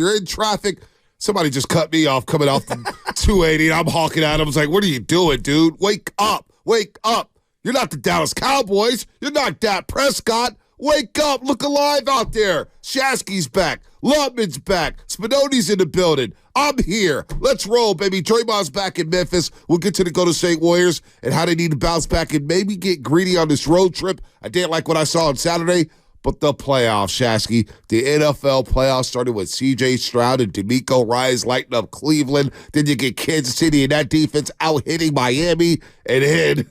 You're in traffic. Somebody just cut me off coming off the 280. I'm honking at him. I was like, what are you doing, dude? Wake up. Wake up. You're not the Dallas Cowboys. You're not Dak Prescott. Wake up. Look alive out there. Shasky's back. Lubman's back. Spinoni's in the building. I'm here. Let's roll, baby. Draymond's back in Memphis. We'll get to the Golden State Warriors and how they need to bounce back and maybe get greedy on this road trip. I didn't like what I saw on Saturday, but the playoffs, Shasky. The NFL playoffs started with C.J. Stroud and DeMeco Ryans lighting up Cleveland. Then you get Kansas City and that defense out hitting Miami. And then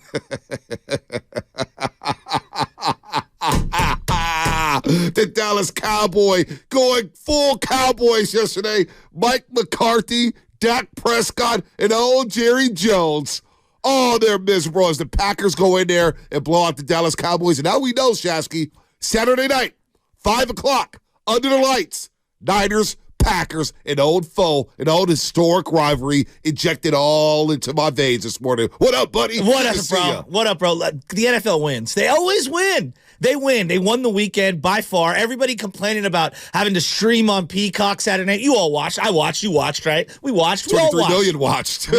the Dallas Cowboy going full Cowboys yesterday. Mike McCarthy, Dak Prescott, and old Jerry Jones. Oh, they're miserable as the Packers go in there and blow out the Dallas Cowboys. And now we know, Shasky, Saturday night, 5 o'clock, under the lights, Niners, Packers, an old foe, an old historic rivalry injected all into my veins this morning. What up, buddy? What up, bro? What up, bro? The NFL wins. They always win. They win. They won the weekend by far. Everybody complaining about having to stream on Peacock Saturday night. You all watched. I watched. You watched, right? We watched. We all watched. 23 million watched.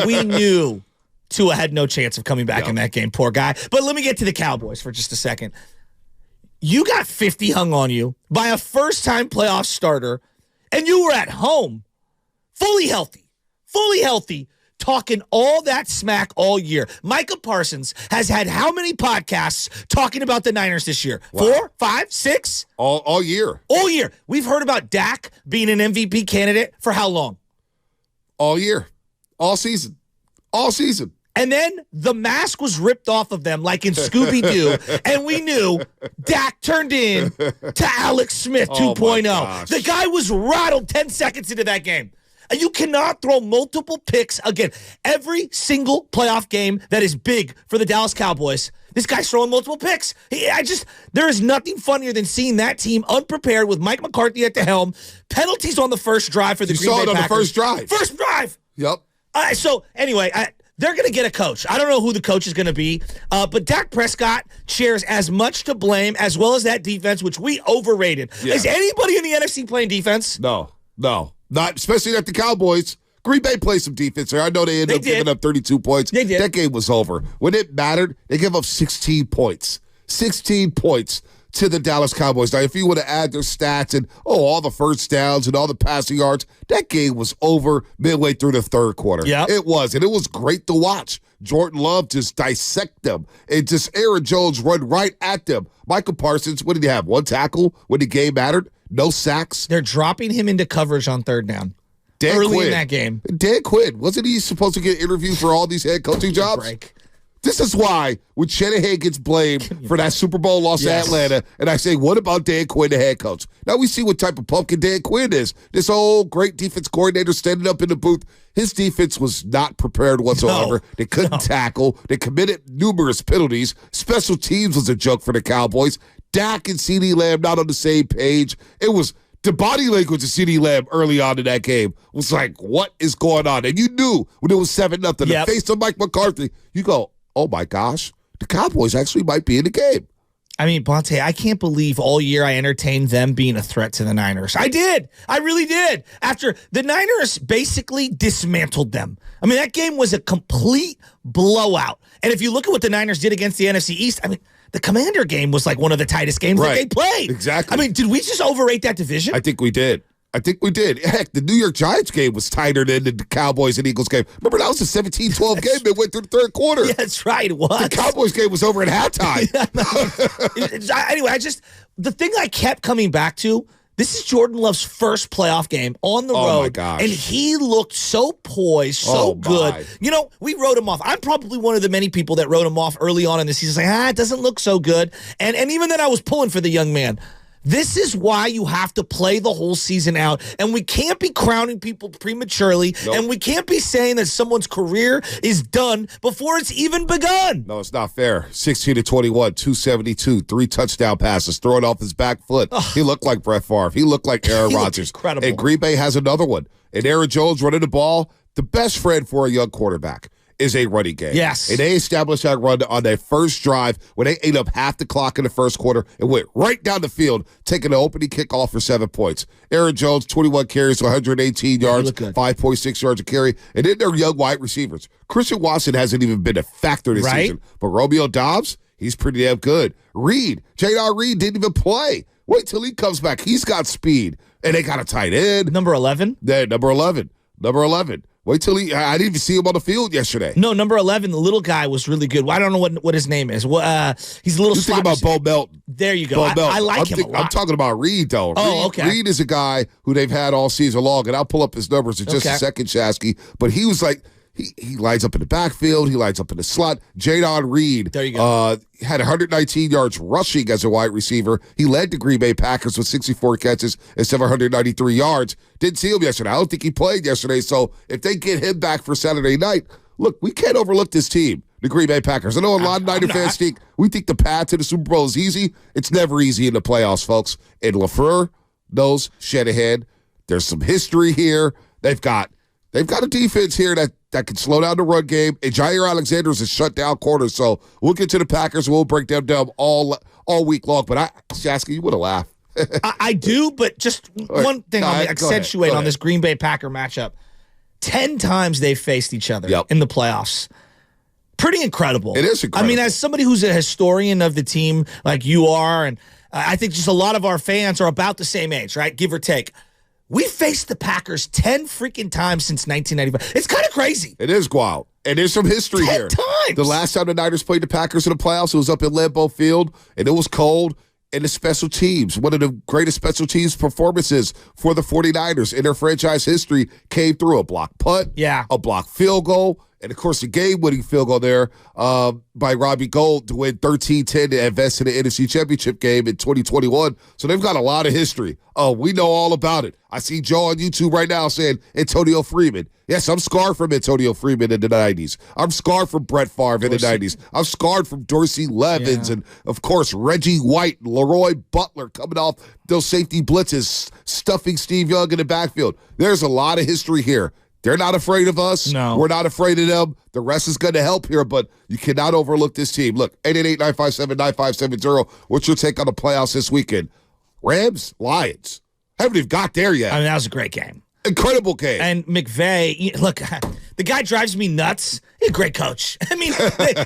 we knew Tua had no chance of coming back in that game. Poor guy. But let me get to the Cowboys for just a second. You got 50 hung on you by a first-time playoff starter, and you were at home, fully healthy, talking all that smack all year. Micah Parsons has had how many podcasts talking about the Niners this year? Wow. 4, 5, 6? All year. All year. We've heard about Dak being an MVP candidate for how long? All year. All season. All season. And then the mask was ripped off of them like in Scooby-Doo, and we knew Dak turned in to Alex Smith 2.0. The guy was rattled 10 seconds into that game. You cannot throw multiple picks again. Every single playoff game that is big for the Dallas Cowboys, this guy's throwing multiple picks. There is nothing funnier than seeing that team unprepared with Mike McCarthy at the helm. Penalties on the first drive for the Green Bay Packers. You saw it on the first drive. First drive. Yep. So anyway, they're going to get a coach. I don't know who the coach is going to be, but Dak Prescott shares as much to blame as well as that defense, which we overrated. Yeah. Is anybody in the NFC playing defense? No. Not, especially at the Cowboys. Green Bay played some defense there. I know they ended up giving up 32 points. They did. That game was over. When it mattered, they gave up 16 points. 16 points to the Dallas Cowboys. Now, if you would have added their stats and, all the first downs and all the passing yards, that game was over midway through the third quarter. Yeah, it was. And it was great to watch. Jordan Love just dissect them and just Aaron Jones run right at them. Michael Parsons, what did he have? 1 tackle when the game mattered? No sacks. They're dropping him into coverage on third down. Early in that game. Dan Quinn, wasn't he supposed to get interviewed for all these head coaching jobs? Break. This is why when Shanahan gets blamed for that Super Bowl loss at Atlanta, and I say, what about Dan Quinn, the head coach? Now we see what type of pumpkin Dan Quinn is. This old great defense coordinator standing up in the booth. His defense was not prepared whatsoever. They couldn't tackle. They committed numerous penalties. Special teams was a joke for the Cowboys. Dak and CeeDee Lamb not on the same page. It was the body language of CeeDee Lamb early on in that game was like, what is going on? And you knew when it was 7-0, the face of Mike McCarthy, you go, oh my gosh, the Cowboys actually might be in the game. I mean, Bonte, I can't believe all year I entertained them being a threat to the Niners. I did. I really did. After the Niners basically dismantled them. I mean, that game was a complete blowout. And if you look at what the Niners did against the NFC East, I mean, the Commander game was like one of the tightest games that they played. Exactly. I mean, did we just overrate that division? I think we did. Heck, the New York Giants game was tighter than the Cowboys and Eagles game. Remember, that was a 17-12 game that went through the third quarter. Yeah, that's right. It was. The Cowboys game was over at halftime. Anyway, the thing I kept coming back to, this is Jordan Love's first playoff game on the road. Oh, my gosh. And he looked so poised, so good. You know, we wrote him off. I'm probably one of the many people that wrote him off early on in the season, saying, it doesn't look so good. And even then I was pulling for the young man. This is why you have to play the whole season out, and we can't be crowning people prematurely, and we can't be saying that someone's career is done before it's even begun. No, it's not fair. 16-21, 272, 3 touchdown passes, throwing off his back foot. He looked like Brett Favre. He looked like Aaron Rodgers. Incredible. And Green Bay has another one. And Aaron Jones running the ball, the best friend for a young quarterback. is a running game. Yes. And they established that run on their first drive when they ate up half the clock in the first quarter and went right down the field, taking the opening kickoff for 7 points. Aaron Jones, 21 carries, 118 yards, 5.6 yards a carry. And then their young wide receivers. Christian Watson hasn't even been a factor this season. But Romeo Doubs, he's pretty damn good. Jadon Reed didn't even play. Wait till he comes back. He's got speed. And they got a tight end. Number 11? Yeah, number 11. Wait till I didn't even see him on the field yesterday. No, number 11, the little guy was really good. Well, I don't know what his name is. He's a little. You're thinking about Bo Melton. There you go. I like him a lot. I'm talking about Reed, though. Okay. Reed is a guy who they've had all season long, and I'll pull up his numbers in just a second, Shasky. But he was like, he lines up in the backfield. He lines up in the slot. Jadon Reed. There you go. Had 119 yards rushing as a wide receiver. He led the Green Bay Packers with 64 catches and 793 yards. Didn't see him yesterday. I don't think he played yesterday. So if they get him back for Saturday night, look, we can't overlook this team, the Green Bay Packers. I know a lot of Niner fans think we think the path to the Super Bowl is easy. It's never easy in the playoffs, folks. And LaFleur knows Shanahan. There's some history here. They've got a defense here that can slow down the run game. And Jair Alexander is a shutdown corner. So we'll get to the Packers. We'll break them down all week long. But Shasky, you would have laughed. I do, but just one thing on the accentuate on this Green Bay Packer matchup. 10 times they've faced each other in the playoffs. Pretty incredible. It is incredible. I mean, as somebody who's a historian of the team like you are, and I think just a lot of our fans are about the same age, right? Give or take. We faced the Packers 10 freaking times since 1995. It's kind of crazy. It is wild. And there's some history 10 here. times. The last time the Niners played the Packers in the playoffs, it was up at Lambeau Field, and it was cold. And the special teams, one of the greatest special teams performances for the 49ers in their franchise history, came through a block punt, a block field goal, and, of course, the game-winning field goal there by Robbie Gould to win 13-10 to advance to the NFC Championship game in 2021. So they've got a lot of history. Oh, we know all about it. I see Joe on YouTube right now saying Antonio Freeman. Yes, I'm scarred from Antonio Freeman in the 90s. I'm scarred from Brett Favre in the 90s. I'm scarred from Dorsey Levens and, of course, Reggie White and Leroy Butler coming off those safety blitzes, stuffing Steve Young in the backfield. There's a lot of history here. They're not afraid of us. No. We're not afraid of them. The rest is going to help here, but you cannot overlook this team. Look, 888-957-9570. What's your take on the playoffs this weekend? Rams, Lions. Haven't even got there yet. I mean, that was a great game. Incredible game. And McVay, look, the guy drives me nuts. He's a great coach. I mean,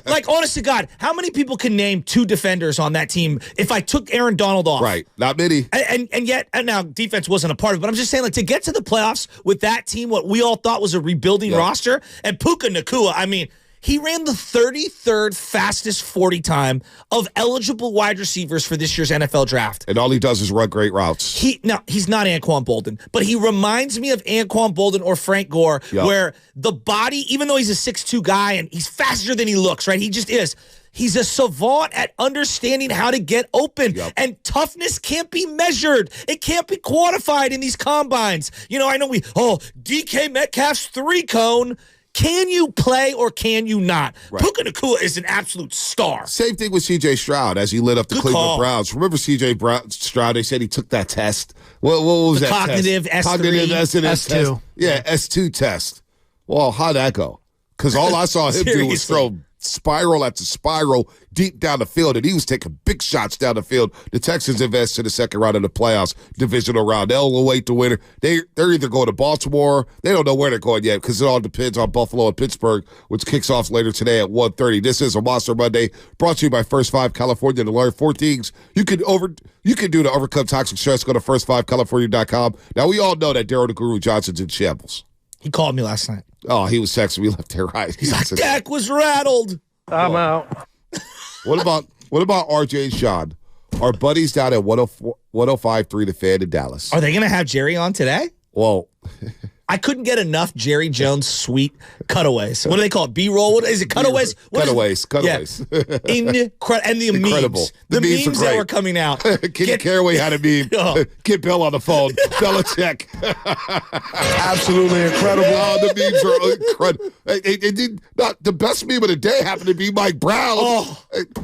like, honest to God, how many people can name 2 defenders on that team if I took Aaron Donald off? Right, not many. And yet, and now defense wasn't a part of it, but I'm just saying, like, to get to the playoffs with that team, what we all thought was a rebuilding roster, and Puka Nacua, I mean, he ran the 33rd fastest 40 time of eligible wide receivers for this year's NFL draft. And all he does is run great routes. He's not Anquan Boldin, but he reminds me of Anquan Boldin or Frank Gore, where the body, even though he's a 6'2 guy and he's faster than he looks, right? He just is. He's a savant at understanding how to get open. And toughness can't be measured. It can't be quantified in these combines. You know, I know DK Metcalf's 3-cone. Can you play or can you not? Right. Puka Nacua is an absolute star. Same thing with C.J. Stroud as he lit up the Cleveland Browns. Remember C.J. Stroud? They said he took that test. What was the that cognitive test? S3. Cognitive S&S S2. test. Yeah, S2 test. Well, how'd that go? Because all I saw him do was throw spiral after spiral deep down the field, and he was taking big shots down the field. The Texans advance to the second round of the playoffs, divisional round. They'll await the winner. They're either going to Baltimore. They don't know where they're going yet because it all depends on Buffalo and Pittsburgh, which kicks off later today at 1:30. This is a Monster Monday brought to you by First 5 California. To learn 4 things you can do to overcome toxic stress. Go to first5california.com. Now, we all know that Daryl the Guru Johnson's in shambles. He called me last night. Oh, he was texting me left and right. He's like, Dak was rattled. I'm out. What about RJ and Sean? Our buddies down at 105.3 The Fan in Dallas. Are they going to have Jerry on today? Well, I couldn't get enough Jerry Jones sweet cutaways. What do they call it? B-roll? What is it? Cutaways? Cutaways. Yeah. And the memes. The memes that were coming out. Kenny Caraway had a meme. Get Bill on the phone. Belichick. Absolutely incredible. Oh, the memes are incredible. The best meme of the day happened to be Mike Brown.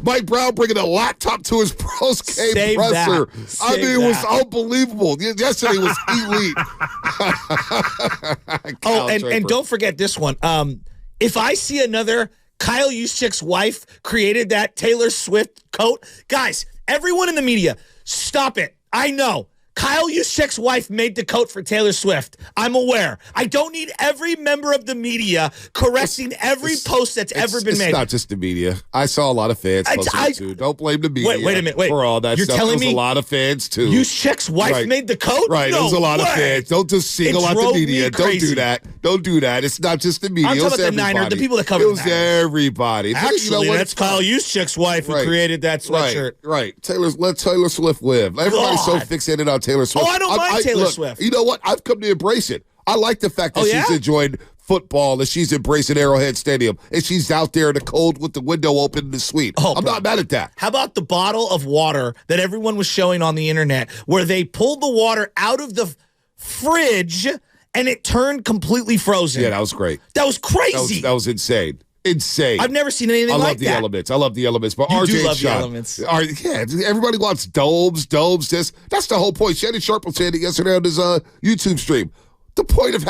Mike Brown bringing a laptop to his post-game presser. It was unbelievable. Yesterday was elite. And don't forget this one. if I see another Kyle Juszczyk's wife created that Taylor Swift coat, guys, everyone in the media, stop it. I know. Kyle Juszczyk's wife made the coat for Taylor Swift. I'm aware. I don't need every member of the media correcting every post that's ever been made. It's not just the media. I saw a lot of fans too. Don't blame the media. Wait a minute. For all that You're stuff. telling There was me a lot of fans too. Juszczyk's wife made the coat? Right. No There was a lot way. of fans. Don't just single out the media. Don't do that. Don't do that. It's not just the media. I'm talking about the Niners, the people that cover it the was Niners. everybody. Actually, that's Kyle Juszczyk's wife who created that sweatshirt. Right. Let Taylor Swift live. Everybody's so fixated on Taylor Swift. Oh, I don't mind Taylor Swift. You know what? I've come to embrace it. I like the fact that she's enjoying football, that she's embracing Arrowhead Stadium, and she's out there in the cold with the window open in the suite. I'm not mad at that. How about the bottle of water that everyone was showing on the internet where they pulled the water out of the fridge and it turned completely frozen? Yeah, that was great. That was crazy. That was insane. Insane. I've never seen anything like that. I love the elements. But you RJ do love Sean, the elements. Everybody wants domes. That's the whole point. Shannon Sharp was saying it yesterday on his YouTube stream. The point of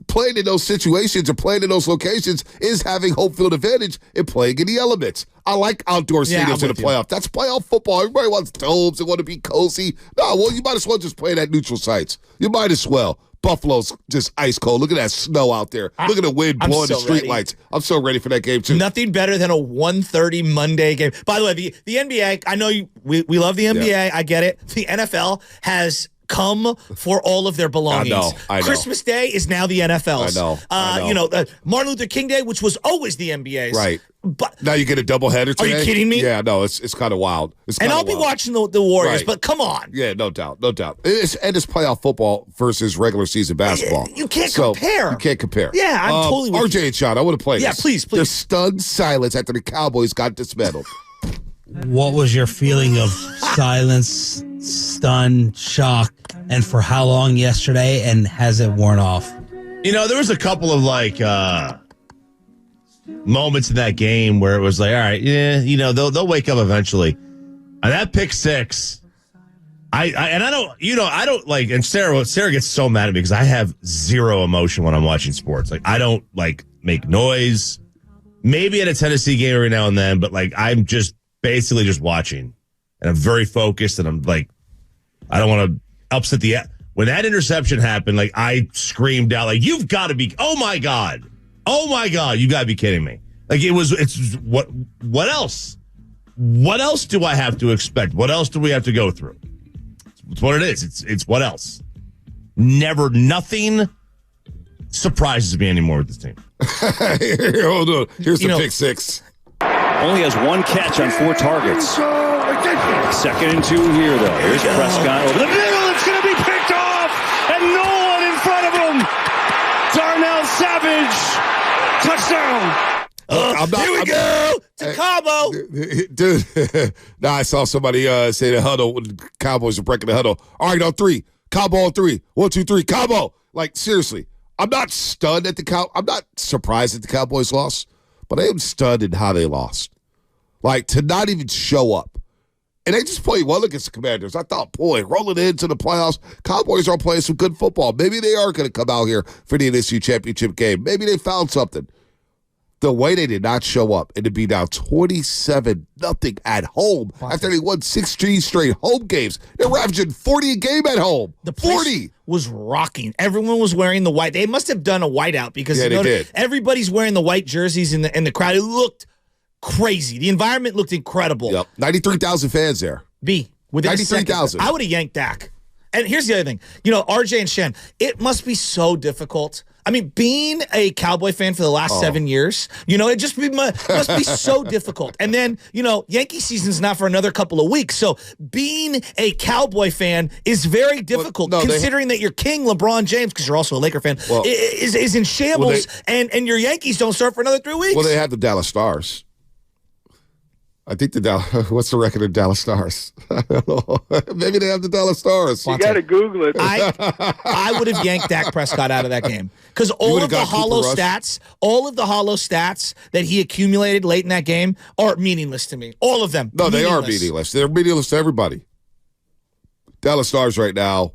playing in those situations or playing in those locations is having home field advantage and playing in the elements. I like outdoor stadiums in the playoff. That's playoff football. Everybody wants domes. They want to be cozy. No, well, you might as well just play at neutral sites. You might as well. Buffalo's just ice cold. Look at that snow out there. Look at the wind blowing the streetlights. I'm so ready for that game, too. Nothing better than a 1:30 Monday game. By the way, the NBA, I know we love the NBA. Yeah. I get it. The NFL has come for all of their belongings. I know. Christmas Day is now the NFL's. I know. Martin Luther King Day, which was always the NBA's. Right. But now you get a doubleheader today? Are you kidding me? Yeah, no, it's kind of wild. And I'll be watching the Warriors, but come on. Yeah, no doubt. It's playoff football versus regular season basketball. You can't compare. You can't compare. Yeah, I'm totally with RJ and Sean, I want to play this. Yeah, please. The stunned silence after the Cowboys got dismantled. What was your feeling of silence, stun, shock, and for how long yesterday, and has it worn off? There was a couple of moments in that game where it was like, all right, they'll wake up eventually. And that pick six, I don't like, and Sarah gets so mad at me because I have zero emotion when I'm watching sports. Like, I don't make noise. Maybe at a Tennessee game every now and then, but I'm just basically just watching, and I'm very focused, and I'm I don't want to upset when that interception happened, I screamed out, you've got to be, oh my God, you got to be kidding me. What else? What else do I have to expect? What else do we have to go through? It's what it is. It's what else? Nothing surprises me anymore with this team. Hold on. Here's the pick six. Only has one catch on 4 targets. 2nd and 2 here, though. Here's Prescott over the middle. It's going to be picked off, and no one in front of him. Darnell Savage, touchdown. Here we go to Cabo. Dude, now I saw somebody say the huddle when the Cowboys are breaking the huddle. All right, on 3. Cabo on 3. 1, 2, 3. Cabo. Seriously, I'm not stunned at I'm not surprised that the Cowboys lost. But I am stunned in how they lost. To not even show up. And they just played well against the Commanders. I thought, boy, rolling into the playoffs, Cowboys are playing some good football. Maybe they are going to come out here for the NFC Championship game. Maybe they found something. The way they did not show up and to be down 27-0 at home after they won 16 straight home games. They're averaging 40 a game at home. The place 40 was rocking. Everyone was wearing the white. They must have done a whiteout because they did. Everybody's wearing the white jerseys in the crowd. It looked crazy. The environment looked incredible. Yep, 93,000 fans there. Within 93,000. I would have yanked Dak. And here's the other thing. RJ and Shen, it must be so difficult. I mean, being a Cowboy fan for the last 7 years, it just must be so difficult. And then, Yankee season's not for another couple of weeks. So being a Cowboy fan is very difficult, considering that your king, LeBron James, because you're also a Laker fan, is in shambles, and your Yankees don't start for another 3 weeks. Well, they have the Dallas Stars. I think what's the record of Dallas Stars? I don't know. Maybe they have the Dallas Stars. You got to Google it. I would have yanked Dak Prescott out of that game because all of the hollow stats that he accumulated late in that game are meaningless to me. All of them. No, they are meaningless. They're meaningless to everybody. Dallas Stars right now,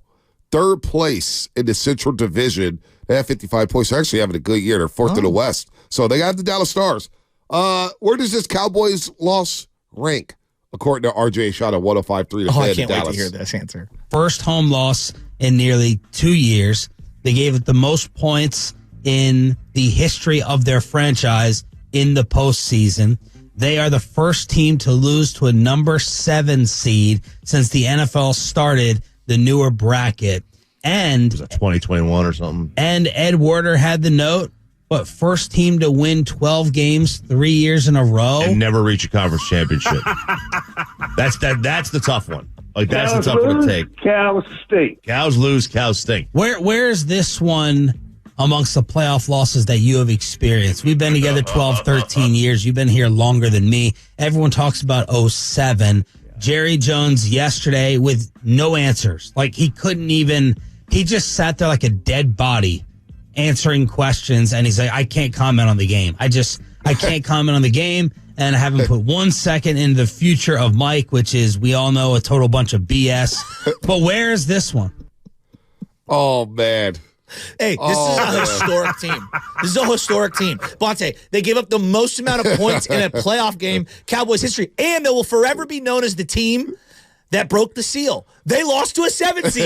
third place in the Central Division. They have 55 points. They're actually having a good year. They're fourth in the West. So they got the Dallas Stars. Where does this Cowboys loss rank, according to RJ Shot at 105.3 to I can't Dallas? wait to hear this answer. First home loss in nearly 2 years. They gave it the most points in the history of their franchise in the postseason. They are the first team to lose to a number 7 seed since the NFL started the newer bracket. And Was that 2021 or something? And Ed Werder had the note, but first team to win 12 games 3 years in a row. And never reach a conference championship. That's the tough one. Like, that's the tough one to take. Cows stink. Cows lose, cows stink. Where is this one amongst the playoff losses that you have experienced? We've been together 12, 13 years. You've been here longer than me. Everyone talks about 07. Jerry Jones yesterday with no answers. Like, he just sat there like a dead body answering questions, and he's like, I can't comment on the game. I can't comment on the game, and I haven't put 1 second into the future of Mike, which is, we all know, a total bunch of BS. But where is this one? Oh, man. Hey, this is a historic team. This is a historic team. Bonte, they gave up the most amount of points in a playoff game, Cowboys history, and they will forever be known as the team that broke the seal. They lost to a 7 seed.